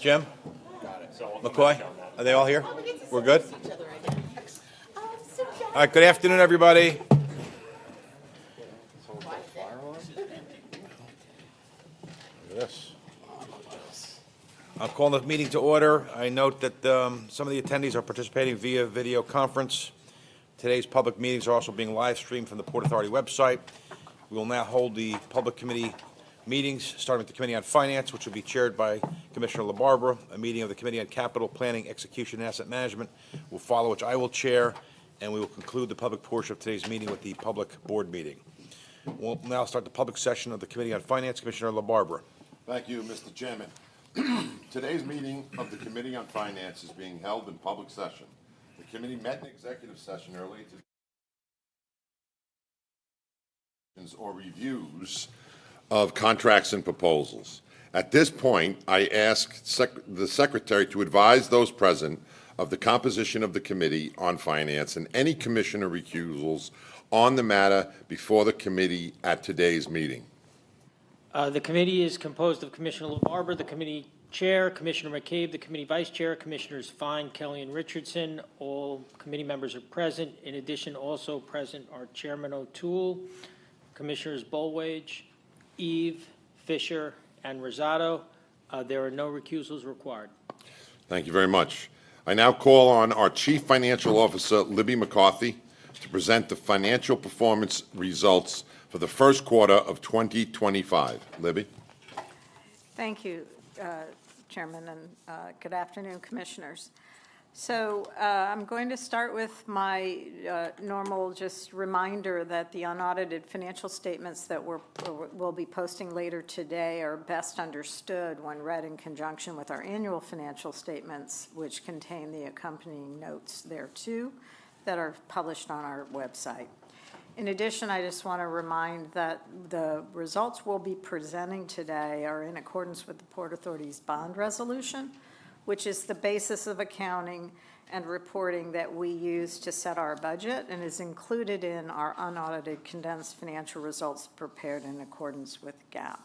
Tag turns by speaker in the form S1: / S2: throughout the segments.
S1: Jim? McCoy? Are they all here? We're good? All right, good afternoon, everybody. Look at this. I'm calling the meeting to order. I note that some of the attendees are participating via video conference. Today's public meetings are also being live streamed from the Port Authority website. We will now hold the public committee meetings, starting with the Committee on Finance, which will be chaired by Commissioner LaBarbera. A meeting of the Committee on Capital Planning, Execution, and Asset Management will follow, which I will chair, and we will conclude the public portion of today's meeting with the public board meeting. We'll now start the public session of the Committee on Finance. Commissioner LaBarbera.
S2: Thank you, Mr. Chairman. Today's meeting of the Committee on Finance is being held in public session. The committee met in executive session earlier today or reviews of contracts and proposals. At this point, I ask the Secretary to advise those present of the composition of the Committee on Finance and any commissioner recusals on the matter before the committee at today's meeting.
S3: The committee is composed of Commissioner LaBarbera, the committee chair, Commissioner McCabe, the committee vice chair, Commissioners Fine, Kelly, and Richardson. All committee members are present. In addition, also present are Chairman O'Toole, Commissioners Bolwage, Eve, Fisher, and Rosado. There are no recusals required.
S2: Thank you very much. I now call on our Chief Financial Officer, Libby McCarthy, to present the financial performance results for the first quarter of 2025. Libby?
S4: Thank you, Chairman, and good afternoon, Commissioners. So I'm going to start with my normal just reminder that the unaudited financial statements that we'll be posting later today are best understood when read in conjunction with our annual financial statements, which contain the accompanying notes thereto that are published on our website. In addition, I just want to remind that the results we'll be presenting today are in accordance with the Port Authority's bond resolution, which is the basis of accounting and reporting that we use to set our budget and is included in our unaudited condensed financial results prepared in accordance with GAAP.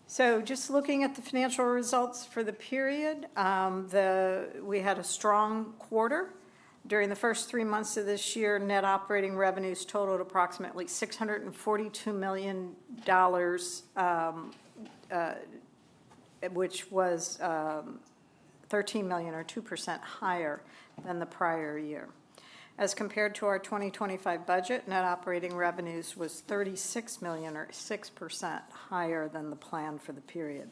S4: So just looking at the financial results for the period, we had a strong quarter. During the first 3 months of this year, net operating revenues totaled approximately $642 million, which was $13 million or 2% higher than the prior year. As compared to our 2025 budget, net operating revenues was $36 million or 6% higher than the plan for the period.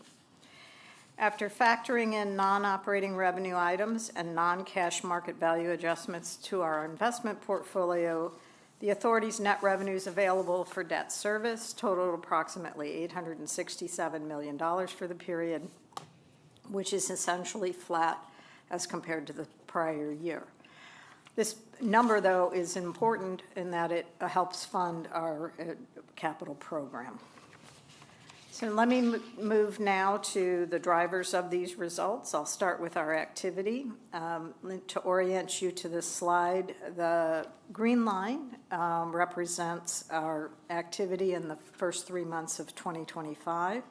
S4: After factoring in non-operating revenue items and non-cash market value adjustments to our investment portfolio, the authority's net revenues available for debt service totaled approximately $867 million for the period, which is essentially flat as compared to the prior year. This number, though, is important in that it helps fund our capital program. So let me move now to the drivers of these results. I'll start with our activity. To orient you to this slide, the green line represents our activity in the first 3 months of 2025,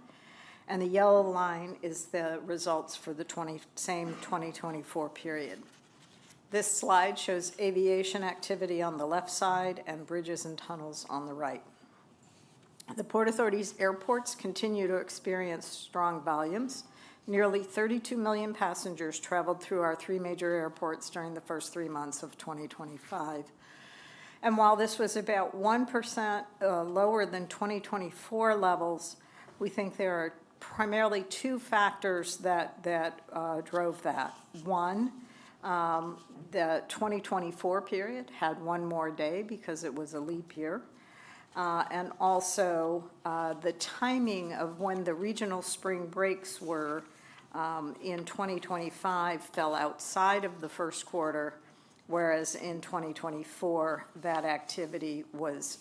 S4: and the yellow line is the results for the same 2024 period. This slide shows aviation activity on the left side and bridges and tunnels on the right. The Port Authority's airports continue to experience strong volumes. Nearly 32 million passengers traveled through our 3 major airports during the first 3 months of 2025. And while this was about 1% lower than 2024 levels, we think there are primarily 2 factors that drove that. One, the 2024 period had 1 more day because it was a leap year. And also the timing of when the regional spring breaks were in 2025 fell outside of the first quarter, whereas in 2024 that activity was,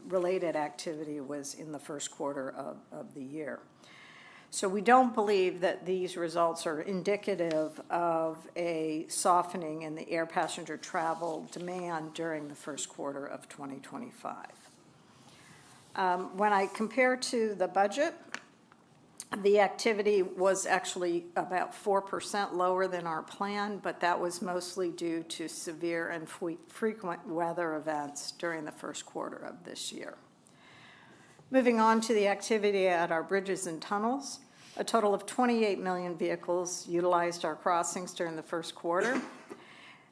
S4: related activity was in the first quarter of the year. So we don't believe that these results are indicative of a softening in the air passenger travel demand during the first quarter of 2025. When I compare to the budget, the activity was actually about 4% lower than our plan, but that was mostly due to severe and frequent weather events during the first quarter of this year. Moving on to the activity at our bridges and tunnels, a total of 28 million vehicles utilized our crossings during the first quarter,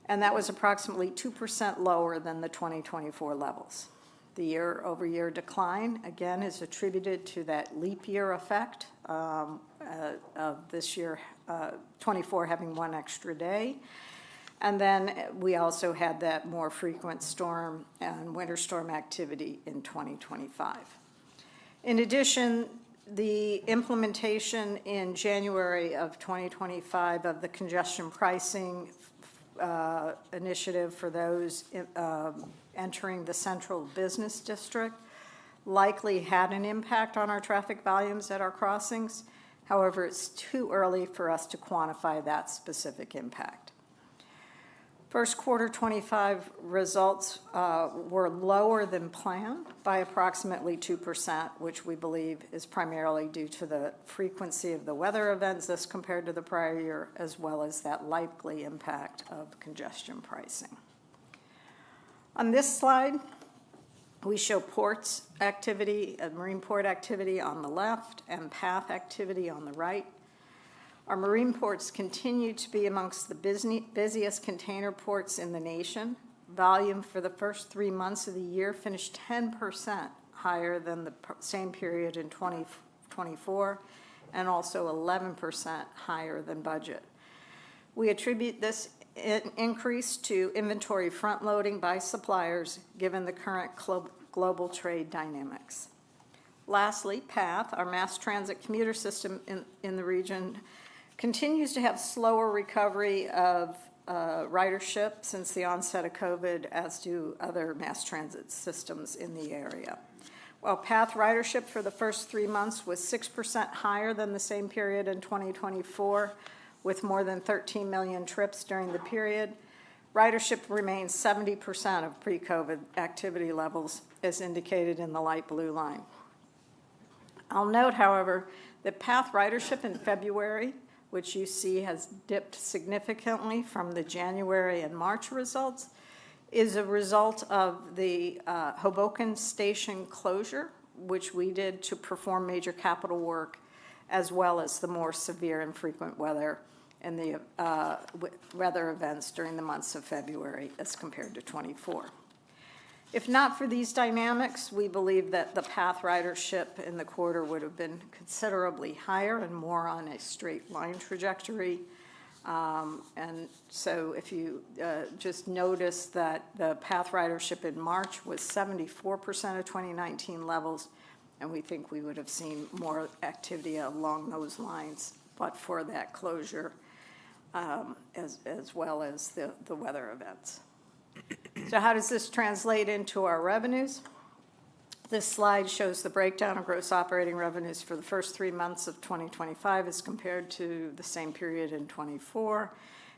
S4: and that was approximately 2% lower than the 2024 levels. The year-over-year decline, again, is attributed to that leap year effect of this year, 24 having one extra day. And then we also had that more frequent storm and winter storm activity in 2025. In addition, the implementation in January of 2025 of the congestion pricing initiative for those entering the central business district likely had an impact on our traffic volumes at our crossings. However, it's too early for us to quantify that specific impact. First quarter 25 results were lower than planned by approximately 2%, which we believe is primarily due to the frequency of the weather events as compared to the prior year, as well as that likely impact of congestion pricing. On this slide, we show ports activity, marine port activity on the left and path activity on the right. Our marine ports continue to be amongst the busiest container ports in the nation. Volume for the first 3 months of the year finished 10% higher than the same period in 2024, and also 11% higher than budget. We attribute this increase to inventory front-loading by suppliers, given the current global trade dynamics. Lastly, PATH, our mass transit commuter system in the region, continues to have slower recovery of ridership since the onset of COVID, as do other mass transit systems in the area. While PATH ridership for the first 3 months was 6% higher than the same period in 2024, with more than 13 million trips during the period, ridership remains 70% of pre-COVID activity levels, as indicated in the light blue line. I'll note, however, that PATH ridership in February, which you see has dipped significantly from the January and March results, is a result of the Hoboken Station closure, which we did to perform major capital work, as well as the more severe and frequent weather and the weather events during the months of February as compared to 24. If not for these dynamics, we believe that the PATH ridership in the quarter would have been considerably higher and more on a straight line trajectory. And so if you just notice that the PATH ridership in March was 74% of 2019 levels, and we think we would have seen more activity along those lines, but for that closure, as well as the weather events. So how does this translate into our revenues? This slide shows the breakdown of gross operating revenues for the first 3 months of 2025 as compared to the same period in 24,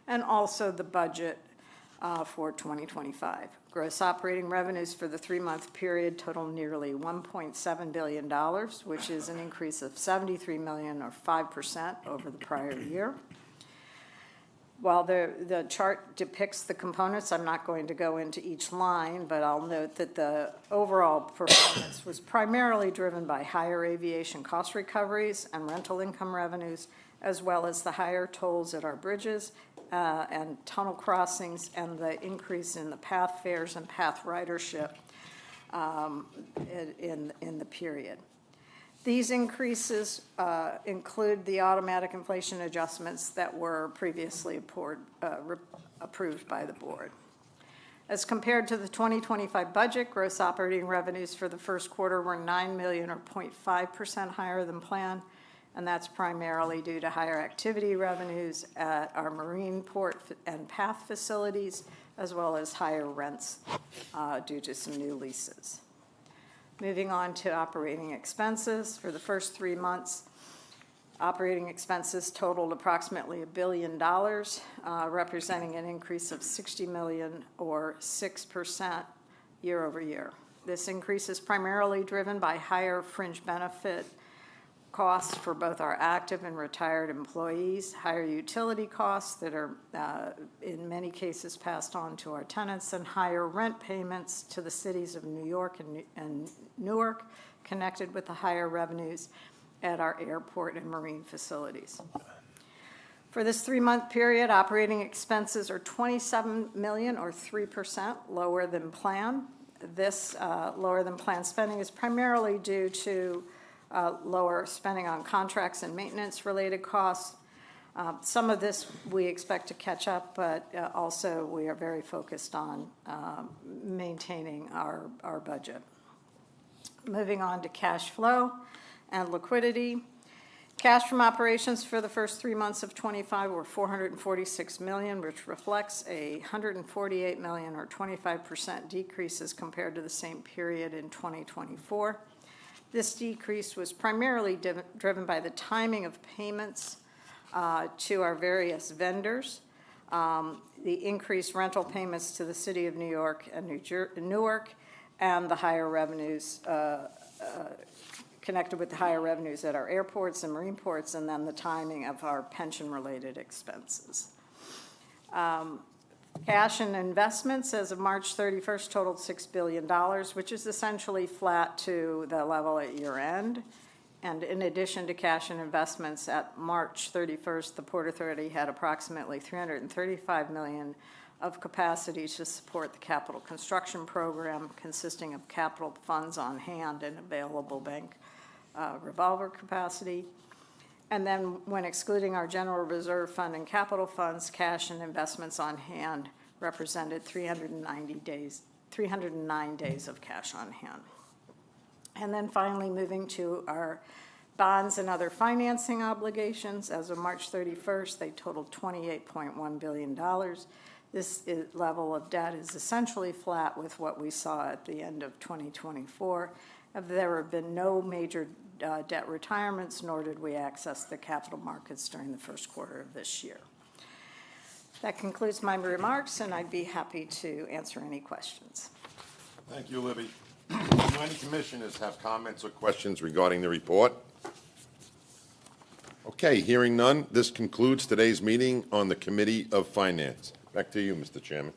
S4: and also the budget for 2025. Gross operating revenues for the 3-month period total nearly $1.7 billion, which is an increase of $73 million or 5% over the prior year. While the chart depicts the components, I'm not going to go into each line, but I'll note that the overall performance was primarily driven by higher aviation cost recoveries and rental income revenues, as well as the higher tolls at our bridges and tunnel crossings, and the increase in the PATH fares and PATH ridership in the period. These increases include the automatic inflation adjustments that were previously approved by the board. As compared to the 2025 budget, gross operating revenues for the first quarter were $9 million or 0.5% higher than planned, and that's primarily due to higher activity revenues at our marine port and PATH facilities, as well as higher rents due to some new leases. Moving on to operating expenses for the first 3 months, Operating expenses totaled approximately $1 billion, representing an increase of $60 million or 6% year over year. This increase is primarily driven by higher fringe benefit costs for both our active and retired employees, higher utility costs that are in many cases passed on to our tenants, and higher rent payments to the cities of New York and Newark, connected with the higher revenues at our airport and marine facilities. For this 3-month period, operating expenses are $27 million or 3% lower than planned. This lower than planned spending is primarily due to lower spending on contracts and maintenance-related costs. Some of this we expect to catch up, but also we are very focused on maintaining our budget. Moving on to cash flow and liquidity. Cash from operations for the first 3 months of '25 were $446 million, which reflects a $148 million or 25% decrease as compared to the same period in 2024. This decrease was primarily driven by the timing of payments to our various vendors, the increased rental payments to the City of New York and Newark, and the higher revenues connected with the higher revenues at our airports and marine ports, and then the timing of our pension-related expenses. Cash and investments as of March 31st totaled $6 billion, which is essentially flat to the level at year-end. And in addition to cash and investments, at March 31st, the Port Authority had approximately $335 million of capacity to support the capital construction program, consisting of capital funds on hand and available bank revolver capacity. And then when excluding our general reserve fund and capital funds, cash and investments on hand represented 309 days of cash on hand. And then finally, moving to our bonds and other financing obligations, as of March 31st, they totaled $28.1 billion. This level of debt is essentially flat with what we saw at the end of 2024. There have been no major debt retirements, nor did we access the capital markets during the first quarter of this year. That concludes my remarks, and I'd be happy to answer any questions.
S2: Thank you, Libby. Do any commissioners have comments or questions regarding the report? Okay, hearing none, this concludes today's meeting on the Committee of Finance. Back to you, Mr. Chairman.